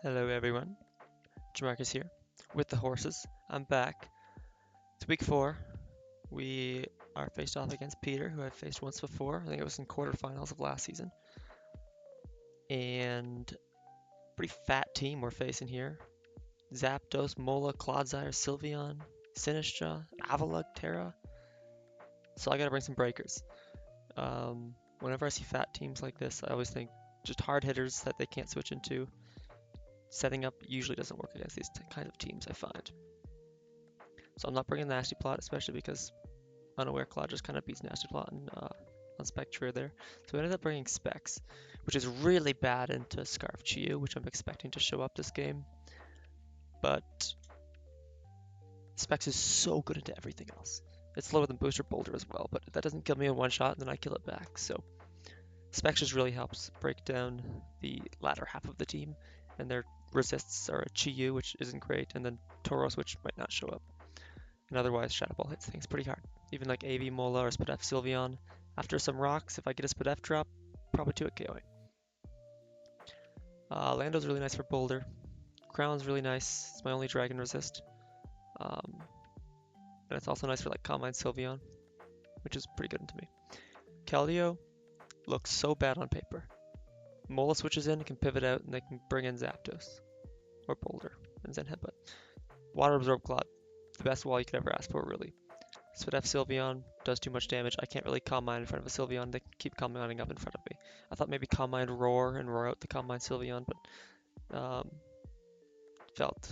Hello everyone, Jamarcus here with the horses. I'm back. It's week 4. We are faced off against Peter, who I've faced once before. I think it was in quarterfinals of last season. And pretty fat team we're facing here. Zapdos, Mola, Clodsire, Sylveon, Sinistra, Avalugg, Terra. So I gotta bring some breakers. Whenever I see fat teams like this, I always think just hard hitters that they can't switch into. Setting up usually doesn't work against these kinds of teams, I find. So I'm not bringing Nasty Plot, especially because Unaware Cloud just kind of beats Nasty Plot on Spectre there. So I ended up bringing Specs, which is really bad into Scarf Chiyu, which I'm expecting to show up this game. But Specs is so good into everything else. It's slower than Booster Boulder as well, but that doesn't kill me in one shot, and then I kill it back. So Specs just really helps break down the latter half of the team, and their resists are a Chiyu, which isn't great, and then Tauros, which might not show up. And otherwise, Shadow Ball hits things pretty hard. Even like AV Mola or SPDF Sylveon. After some rocks, if I get a SPDF drop, probably 2 KOing. Lando's really nice for Boulder. Crown's really nice. It's my only Dragon Resist. And it's also nice for like Calm Mind Sylveon, which is pretty good to me. Keldeo looks so bad on paper. Mola switches in, can pivot out, and they can bring in Zapdos. Or Boulder, and Zen Headbutt. Water Absorb Clot. The best wall you could ever ask for, really. SPDF Sylveon does too much damage. I can't really Calm Mind in front of a Sylveon. They keep Calm Minding up in front of me. I thought maybe Calm Mind Roar and roar out the Calm Mind Sylveon, but felt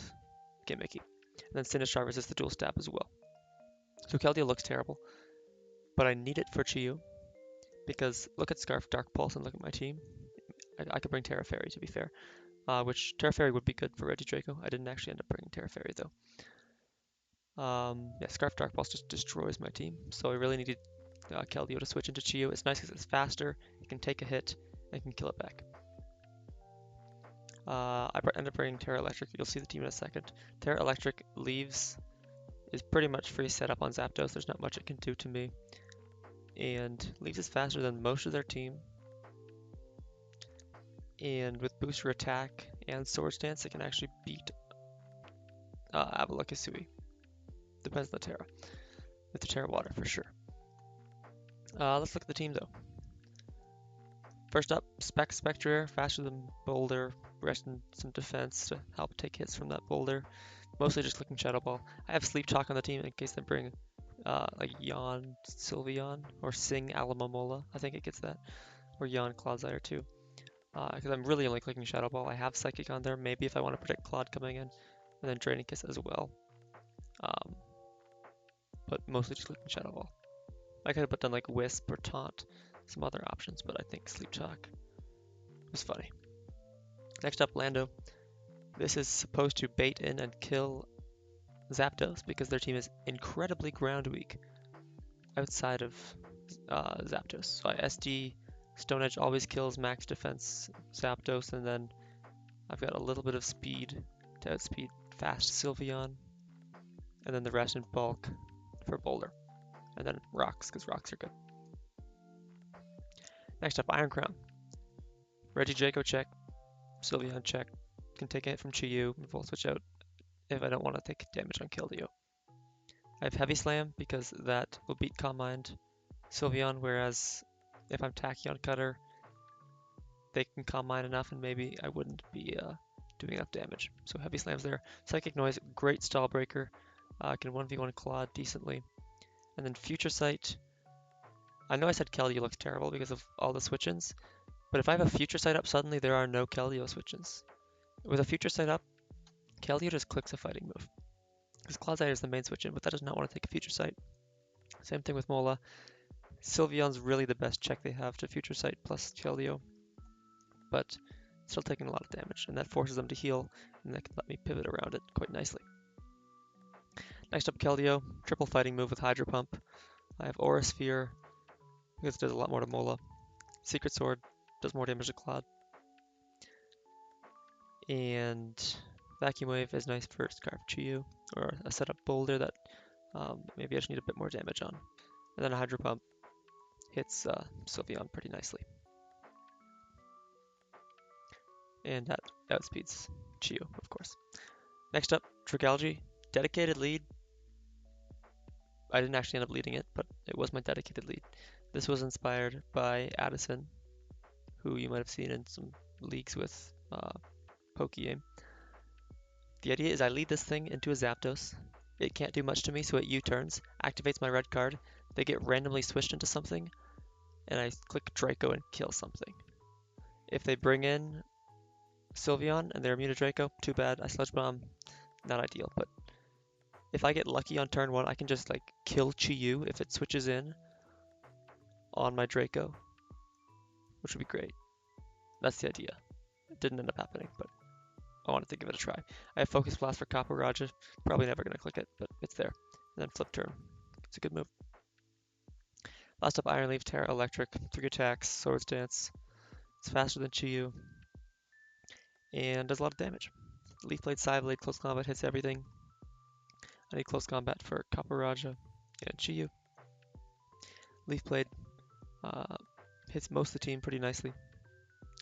gimmicky. And then Sinistra resists the dual stab as well. So Keldeo looks terrible, but I need it for Chiyu because look at Scarf Dark Pulse and look at my team. I could bring Terra Fairy to be fair, which Terra Fairy would be good for Regidrago. I didn't actually end up bringing Terra Fairy though. Yeah, Scarf Dark Pulse just destroys my team, so I really needed Keldeo to switch into Chiyu. It's nice because it's faster, it can take a hit, and can kill it back. I end up bringing Terra Electric. You'll see the team in a second. Terra Electric leaves is pretty much free setup on Zapdos. There's not much it can do to me. And leaves is faster than most of their team. And with booster attack and sword stance, it can actually beat Avalugg Hisui. Depends on the Terra. With the Terra Water for sure. Let's look at the team though. First up, Spectre, faster than Boulder, resting some defense to help take hits from that Boulder. Mostly just clicking Shadow Ball. I have Sleep Talk on the team in case they bring like Yawn Sylveon or Sing Alamomola. I think it gets that. Or Yawn Clodsire too. Because I'm really only clicking Shadow Ball. I have Psychic on there, maybe if I want to predict Clod coming in. And then Draining Kiss as well. But mostly just clicking Shadow Ball. I could have done like Wisp or Taunt, some other options, but I think Sleep Talk was funny. Next up, Lando. This is supposed to bait in and kill Zapdos because their team is incredibly ground weak outside of Zapdos. So I SD Stone Edge always kills max defense Zapdos, and then I've got a little bit of speed to outspeed fast Sylveon, and then the rest in bulk for Boulder. And then rocks, because rocks are good. Next up, Iron Crown. Regidrago check, Sylveon check. Can take a hit from Chiyu, Volt Switch out if I don't want to take damage on Keldeo. I have Heavy Slam because that will beat Calm Mind Sylveon, whereas if I'm Tachyon Cutter, they can Calm Mind enough and maybe I wouldn't be doing enough damage. So Heavy Slam's there. Psychic Noise, great stall breaker. Can 1v1 Claw decently. And then Future Sight. I know I said Keldeo looks terrible because of all the switch-ins, but if I have a Future Sight up, suddenly there are no Keldeo switch-ins. With a Future Sight up, Keldeo just clicks a fighting move. Because Clodsire is the main switch-in, but that does not want to take a Future Sight. Same thing with Mola. Sylveon's really the best check they have to Future Sight plus Keldeo, but still taking a lot of damage, and that forces them to heal, and that can let me pivot around it quite nicely. Next up, Keldeo, triple fighting move with Hydro Pump. I have Aura Sphere, because it does a lot more to Mola. Secret Sword does more damage to Cloud. And Vacuum Wave is nice for Scarf Chiyu, or a setup Boulder that maybe I just need a bit more damage on. And then a Hydro Pump hits Sylveon pretty nicely. And that outspeeds Chiyu, of course. Next up, Dragalge, dedicated lead. I didn't actually end up leading it, but it was my dedicated lead. This was inspired by Addison, who you might have seen in some leagues with Pokeaim. The idea is I lead this thing into a Zapdos. It can't do much to me, so it U-turns, activates my red card. They get randomly switched into something, and I click Draco and kill something. If they bring in Sylveon and they're immune to Draco, too bad. I Sludge Bomb, not ideal, but if I get lucky on turn 1, I can just like kill Chiyu if it switches in on my Draco, which would be great. That's the idea. It didn't end up happening, but I wanted to give it a try. I have Focus Blast for Copper Raja. Probably never going to click it, but it's there. And then Flip Turn. It's a good move. Last up, Iron Leaf, Terra, Electric, 3 attacks, Swords Dance. It's faster than Chiyu, and does a lot of damage. Leaf Blade, Side Blade, Close Combat hits everything. I need Close Combat for Copper Raja and Chiyu. Leaf Blade hits most of the team pretty nicely.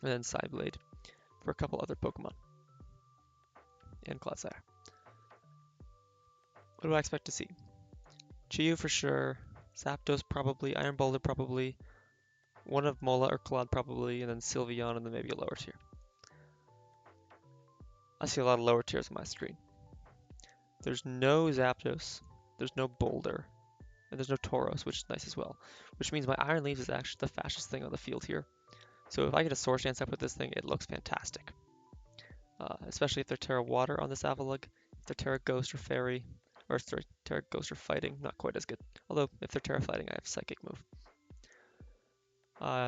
And then Side Blade for a couple other Pokemon. And Clodsire. What do I expect to see? Chiyu for sure, Zapdos probably, Iron Boulder probably, one of Mola or Claude probably, and then Sylveon and then maybe a lower tier. I see a lot of lower tiers on my screen. There's no Zapdos, there's no Boulder, and there's no Tauros, which is nice as well. Which means my Iron Leaves is actually the fastest thing on the field here. So if I get a Swords Dance up with this thing, it looks fantastic. Especially if they're Terra Water on this Avalugg, if they're Terra Ghost or Fairy, or sorry, Terra Ghost or Fighting, not quite as good. Although, if they're Terra Fighting, I have Psychic move.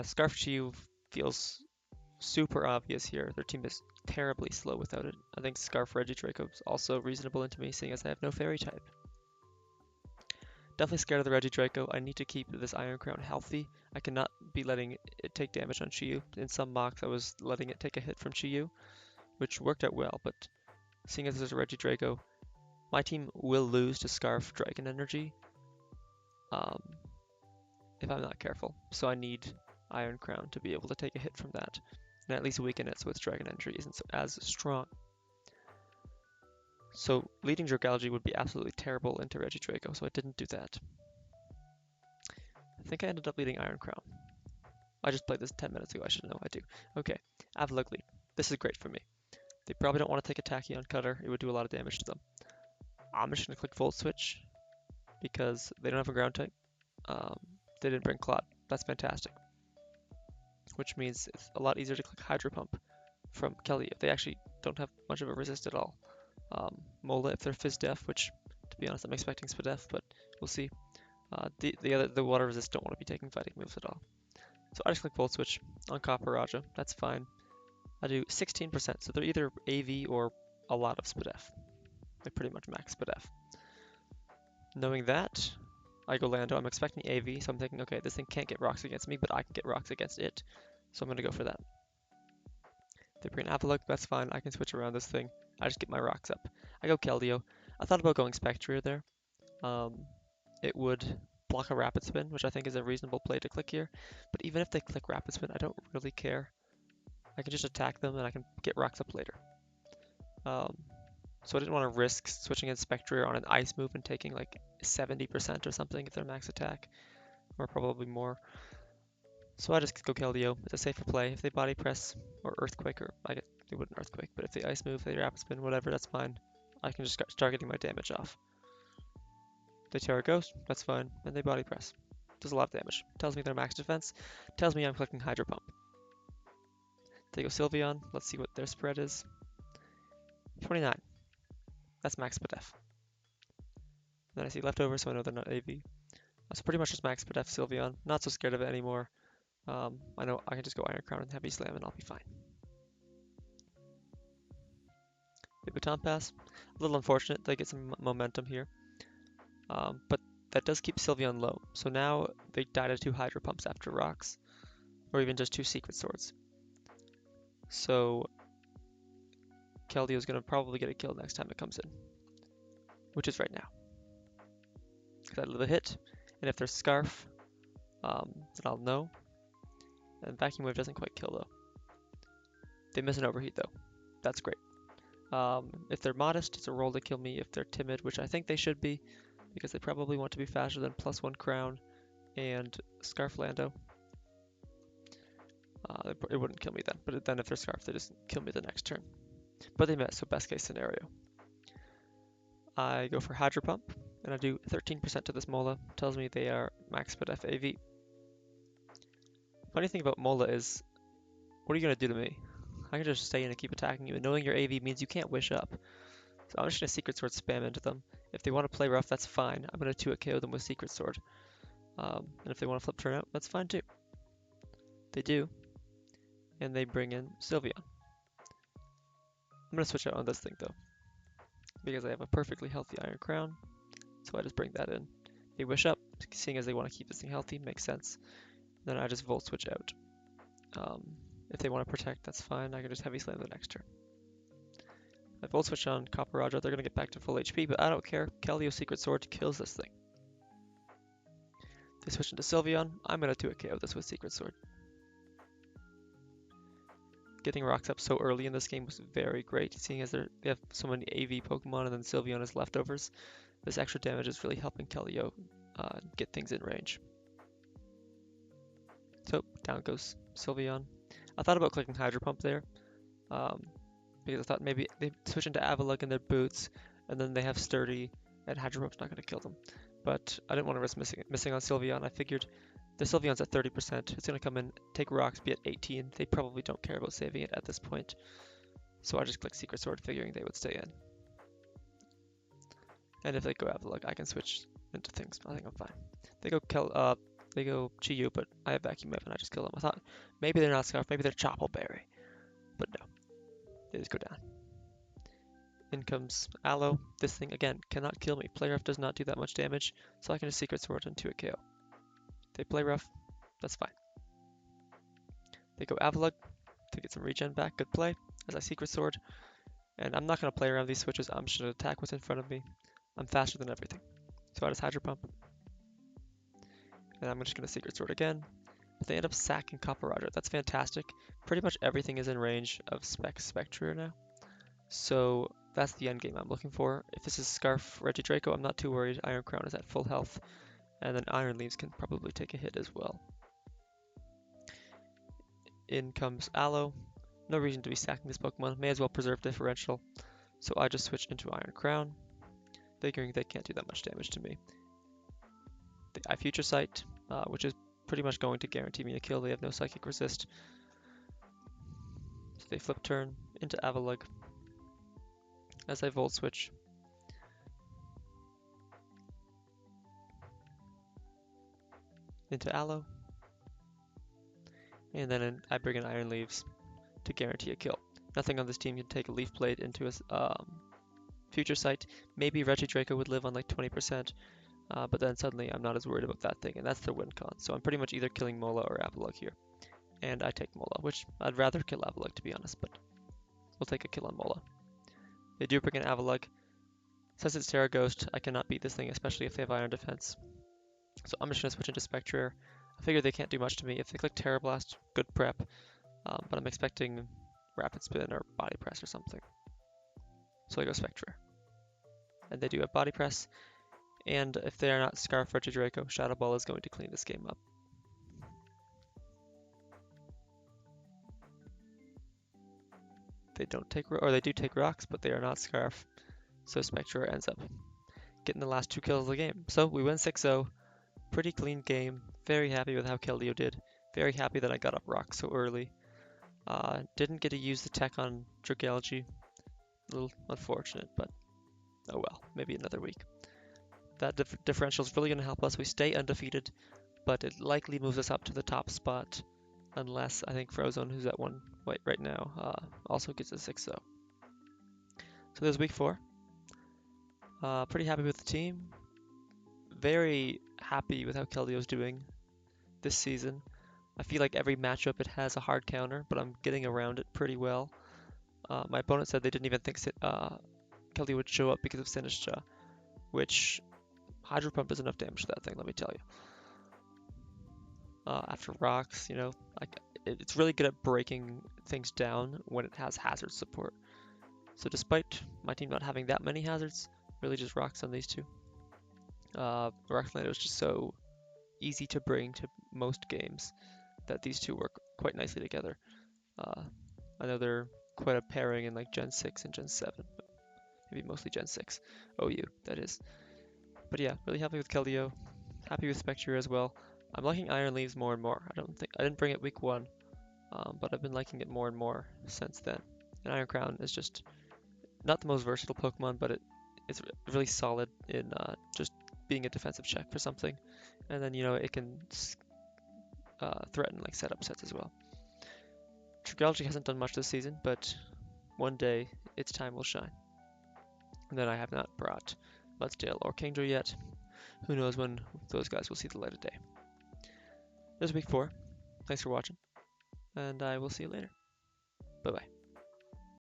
Scarf Chiyu feels super obvious here. Their team is terribly slow without it. I think Scarf Regidraco is also reasonable into me, seeing as I have no Fairy type. Definitely scared of the Regidraco. I need to keep this Iron Crown healthy. I cannot be letting it take damage on Chiyu. In some mocks, I was letting it take a hit from Chiyu, which worked out well, but seeing as there's a Regidraco, my team will lose to Scarf Dragon Energy if I'm not careful. So I need Iron Crown to be able to take a hit from that, and at least weaken it so its Dragon Energy isn't as strong. So leading Dragalge would be absolutely terrible into Regidraco, so I didn't do that. I think I ended up leading Iron Crown. I just played this 10 minutes ago, I should know I do. Okay, Avalugg lead. This is great for me. They probably don't want to take a Tachyon Cutter, it would do a lot of damage to them. I'm just going to click Volt Switch, because they don't have a ground type. They didn't bring Clod. That's fantastic. Which means it's a lot easier to click Hydro Pump from Kelly. They actually don't have much of a resist at all. Mola if they're Fizz Def, which to be honest I'm expecting Spidef, but we'll see. The water resist don't want to be taking fighting moves at all. So I just click Volt Switch on Copper Raja. That's fine. I do 16%, so they're either AV or a lot of Spidef. They pretty much max Spidef. Knowing that, I go Lando. I'm expecting AV, so I'm thinking, okay, this thing can't get rocks against me, but I can get rocks against it. So I'm going to go for that. They bring an Avalugg, that's fine. I can switch around this thing. I just get my rocks up. I go Keldeo. I thought about going Spectrier there. It would block a Rapid Spin, which I think is a reasonable play to click here. But even if they click Rapid Spin, I don't really care. I can just attack them and I can get rocks up later. So I didn't want to risk switching in Spectrier on an Ice move and taking like 70% or something if they're max attack, or probably more. So I just go Keldeo. It's a safer play. If they Body Press or Earthquake, or I guess they wouldn't Earthquake, but if they Ice move, they Rapid Spin, whatever, that's fine. I can just start getting my damage off. They Terra Ghost, that's fine, and they Body Press. Does a lot of damage. Tells me they're max defense. Tells me I'm clicking Hydro Pump. They go Sylveon. Let's see what their spread is. 29. That's max Spidef. Then I see leftover, so I know they're not AV. So pretty much just max Spidef Sylveon. Not so scared of it anymore. I know I can just go Iron Crown and Heavy Slam and I'll be fine. The Baton Pass. A little unfortunate. They get some momentum here. But that does keep Sylveon low. So now they die to 2 Hydro Pumps after rocks. Or even just 2 Secret Swords. So Keldeo is going to probably get a kill next time it comes in. Which is right now. Because I live a hit. And if there's Scarf, then I'll know. And Vacuum Wave doesn't quite kill though. They miss an Overheat though. That's great. If they're modest, it's a roll to kill me. If they're timid, which I think they should be, because they probably want to be faster than +1 crown and Scarf Lando. It wouldn't kill me then, but then if they're Scarf, they just kill me the next turn. But they miss, so best case scenario. I go for Hydro Pump, and I do 13% to this Mola. Tells me they are max speed FAV. Funny thing about Mola is, what are you going to do to me? I can just stay in and keep attacking you, and knowing your AV means you can't wish up. So I'm just going to Secret Sword spam into them. If they want to play rough, that's fine. I'm going to 2-hit KO them with Secret Sword. And if they want to flip turn out, that's fine too. They do. And they bring in Sylveon. I'm going to switch out on this thing though, because I have a perfectly healthy Iron Crown. So I just bring that in. They wish up, seeing as they want to keep this thing healthy, makes sense. Then I just Volt Switch out. If they want to protect, that's fine. I can just Heavy Slam the next turn. I Volt Switch on Copper Roger, they're going to get back to full HP, but I don't care. Keldeo Secret Sword kills this thing. They switch into Sylveon, I'm going to 2-hit KO this with Secret Sword. Getting rocks up so early in this game was very great, seeing as they have so many AV Pokemon and then Sylveon is leftovers. This extra damage is really helping Keldeo get things in range. So down goes Sylveon. I thought about clicking Hydro Pump there, because I thought maybe they switch into Avalugg in their boots, and then they have Sturdy, and Hydro Pump's not going to kill them. But I didn't want to risk missing on Sylveon. I figured the Sylveon's at 30%. It's going to come in, take rocks, be at 18. They probably don't care about saving it at this point. So I just clicked Secret Sword, figuring they would stay in. And if they go Avalugg, I can switch into things. I think I'm fine. They go Chi-Yu, but I have Vacuum Wave and I just kill them. I thought maybe they're not Scarf, maybe they're Choppleberry. But no, they just go down. In comes Aloe. This thing, again, cannot kill me. Play Rough does not do that much damage, so I can just Secret Sword into a KO. They play Rough, that's fine. They go Avalugg to get some regen back, good play, as I Secret Sword. And I'm not going to play around these switches, I'm just going to attack what's in front of me. I'm faster than everything. So I just Hydro Pump. And I'm just going to Secret Sword again. But they end up sacking Copper Roger, that's fantastic. Pretty much everything is in range of Spectre now. So that's the end game I'm looking for. If this is Scarf Regidraco, I'm not too worried. Iron Crown is at full health. And then Iron Leaves can probably take a hit as well. In comes Aloe. No reason to be sacking this Pokemon. May as well preserve differential. So I just switch into Iron Crown, figuring they can't do that much damage to me. I Future Sight, which is pretty much going to guarantee me a kill. They have no Psychic Resist. So they flip turn into Avalugg. As I Volt Switch. Into Aloe. And then I bring in Iron Leaves to guarantee a kill. Nothing on this team can take a Leaf Blade into a Future Sight. Maybe Regidraco would live on like 20%, but then suddenly I'm not as worried about that thing, and that's the win con. So I'm pretty much either killing Mola or Avalugg here. And I take Mola, which I'd rather kill Avalugg to be honest, but we'll take a kill on Mola. They do bring in Avalugg. Since it's Terra Ghost, I cannot beat this thing, especially if they have Iron Defense. So I'm just going to switch into Spectre. I figure they can't do much to me. If they click Terra Blast, good prep. But I'm expecting Rapid Spin or Body Press or something. So I go Spectre. And they do have Body Press. And if they are not Scarf Regidraco, Shadow Ball is going to clean this game up. They don't take, or they do take rocks, but they are not Scarf. So Spectre ends up getting the last 2 kills of the game. So we win 6-0. Pretty clean game. Very happy with how Keldeo did. Very happy that I got up rocks so early. Didn't get to use the tech on Dragalge. A little unfortunate, but oh well. Maybe another week. That differential is really going to help us. We stay undefeated, but it likely moves us up to the top spot. Unless, I think, Frozone, who's at 1 right now, also gets a 6-0. So there's week 4. Pretty happy with the team. Very happy with how Keldeo's doing this season. I feel like every matchup it has a hard counter, but I'm getting around it pretty well. My opponent said they didn't even think Keldeo would show up because of Sinistcha, which Hydro Pump does enough damage to that thing, let me tell you. After rocks, you know, it's really good at breaking things down when it has hazard support. So despite my team not having that many hazards, really just rocks on these two. Rock Tornado is just so easy to bring to most games that these two work quite nicely together. Uh, I know they're quite a pairing in like Gen 6 and Gen 7, but maybe mostly Gen 6. OU, that is. But yeah, really happy with Keldeo. Happy with Spectre as well. I'm liking Iron Leaves more and more. I didn't bring it week 1, but I've been liking it more and more since then. And Iron Crown is just not the most versatile Pokemon, but it's really solid in just being a defensive check for something. And then, it can threaten like setup sets as well. Trigalgy hasn't done much this season, but one day its time will shine. And then I have not brought Mudsdale or Kingdra yet. Who knows when those guys will see the light of day. This is week 4. Thanks for watching, and I will see you later. Bye bye.